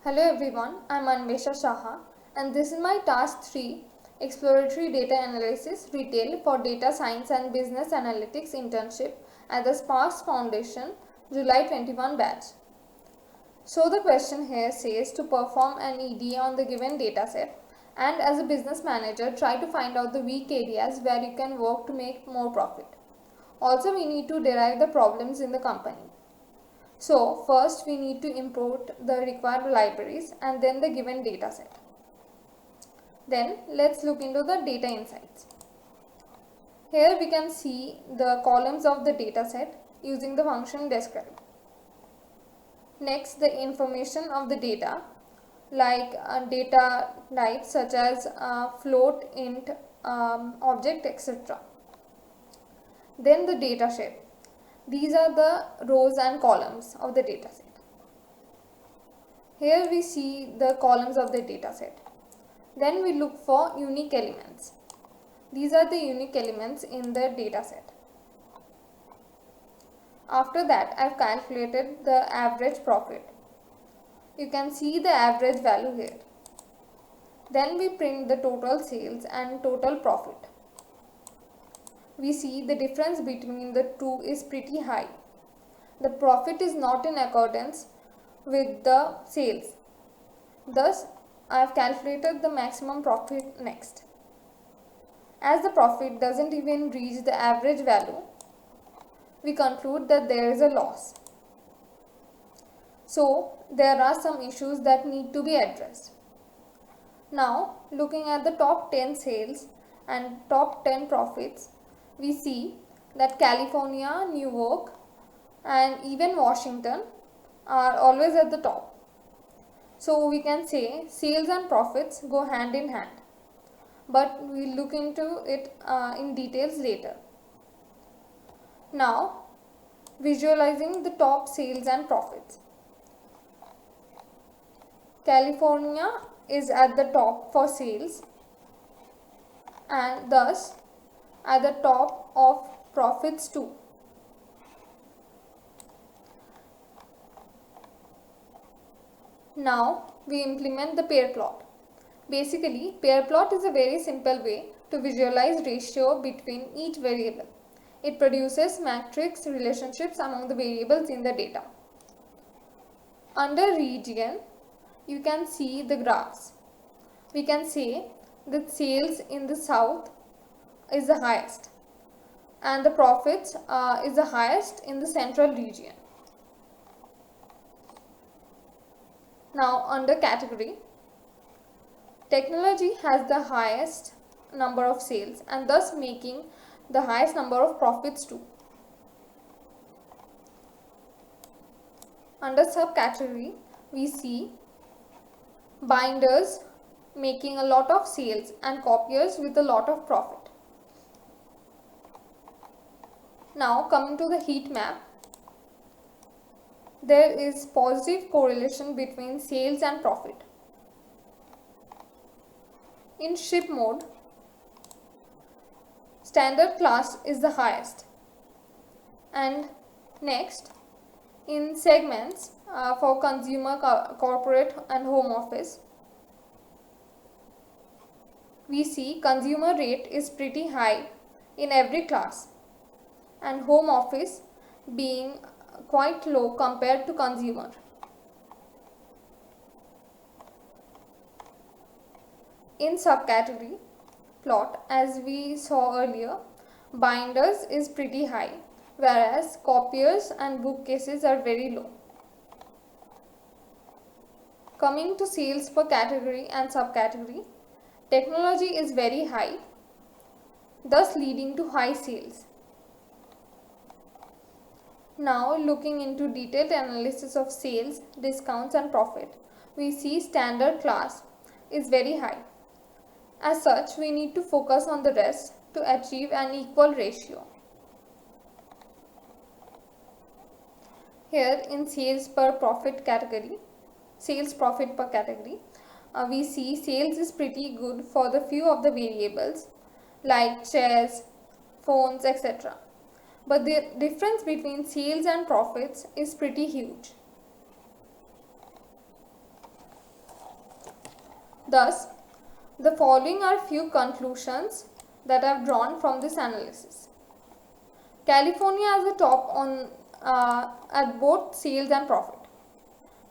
Hello everyone, I am Anvesha Shaha and this is my task 3 Exploratory Data Analysis Retail for Data Science and Business Analytics Internship at the Sparks Foundation July 21 batch. So the question here says to perform an EDA on the given dataset and as a business manager try to find out the weak areas where you can work to make more profit. Also we need to derive the problems in the company. So first we need to import the required libraries and then the given dataset. Then let's look into the data insights. Here we can see the columns of the dataset using the function describe. Next, the information of the data like data types such as float, int, object, etc. Then the data shape. These are the rows and columns of the dataset. Here we see the columns of the dataset. Then we look for unique elements. These are the unique elements in the dataset. After that, I have calculated the average profit. You can see the average value here. Then we print the total sales and total profit. We see the difference between the two is pretty high. The profit is not in accordance with the sales. Thus, I have calculated the maximum profit next. As the profit doesn't even reach the average value, we conclude that there is a loss. So, there are some issues that need to be addressed. Now, looking at the top 10 sales and top 10 profits, we see that California, New York and even Washington are always at the top. So we can say sales and profits go hand in hand, but we'll look into it in details later. Now, visualizing the top sales and profits. California is at the top for sales and thus at the top of profits too. Now we implement the pair plot. Basically, pair plot is a very simple way to visualize ratio between each variable. It produces matrix relationships among the variables in the data. Under region, you can see the graphs. We can say that sales in the south is the highest and the profits is the highest in the central region. Now under category, technology has the highest number of sales and thus making the highest number of profits too. Under subcategory, we see binders making a lot of sales and copiers with a lot of profit. Now coming to the heat map, there is positive correlation between sales and profit. In ship mode, standard class is the highest. And next, in segments for consumer, corporate and home office, we see consumer rate is pretty high in every class and home office being quite low compared to consumer. In subcategory plot, as we saw earlier, binders is pretty high, whereas copiers and bookcases are very low. Coming to sales per category and subcategory, technology is very high, thus leading to high sales. Now looking into detailed analysis of sales, discounts and profit, we see standard class is very high. As such, we need to focus on the rest to achieve an equal ratio. Here in sales per profit category, sales profit per category, we see sales is pretty good for the few of the variables like chairs, phones, etc. But the difference between sales and profits is pretty huge. Thus, the following are few conclusions that I've drawn from this analysis. California is the top on at both sales and profit.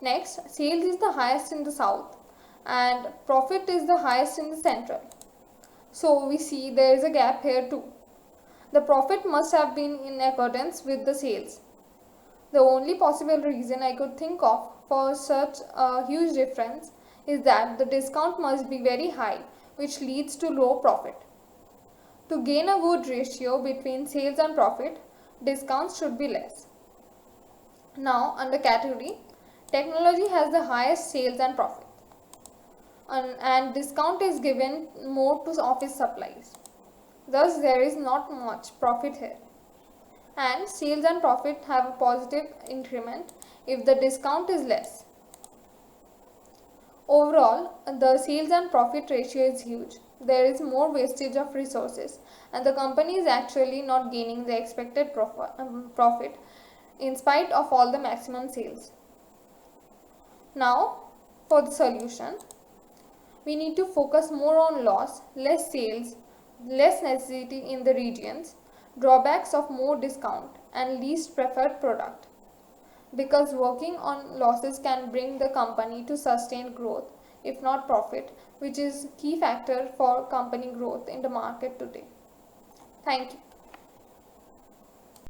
Next, sales is the highest in the south and profit is the highest in the central. So we see there is a gap here too. The profit must have been in accordance with the sales. The only possible reason I could think of for such a huge difference is that the discount must be very high, which leads to low profit. To gain a good ratio between sales and profit, discounts should be less. Now, under category, technology has the highest sales and profit, and discount is given more to office supplies. Thus, there is not much profit here. And sales and profit have a positive increment if the discount is less. Overall, the sales and profit ratio is huge. There is more wastage of resources and the company is actually not gaining the expected profit in spite of all the maximum sales. Now, for the solution, we need to focus more on loss, less sales, less necessity in the regions, drawbacks of more discount and least preferred product. Because working on losses can bring the company to sustained growth, if not profit, which is key factor for company growth in the market today. Thank you.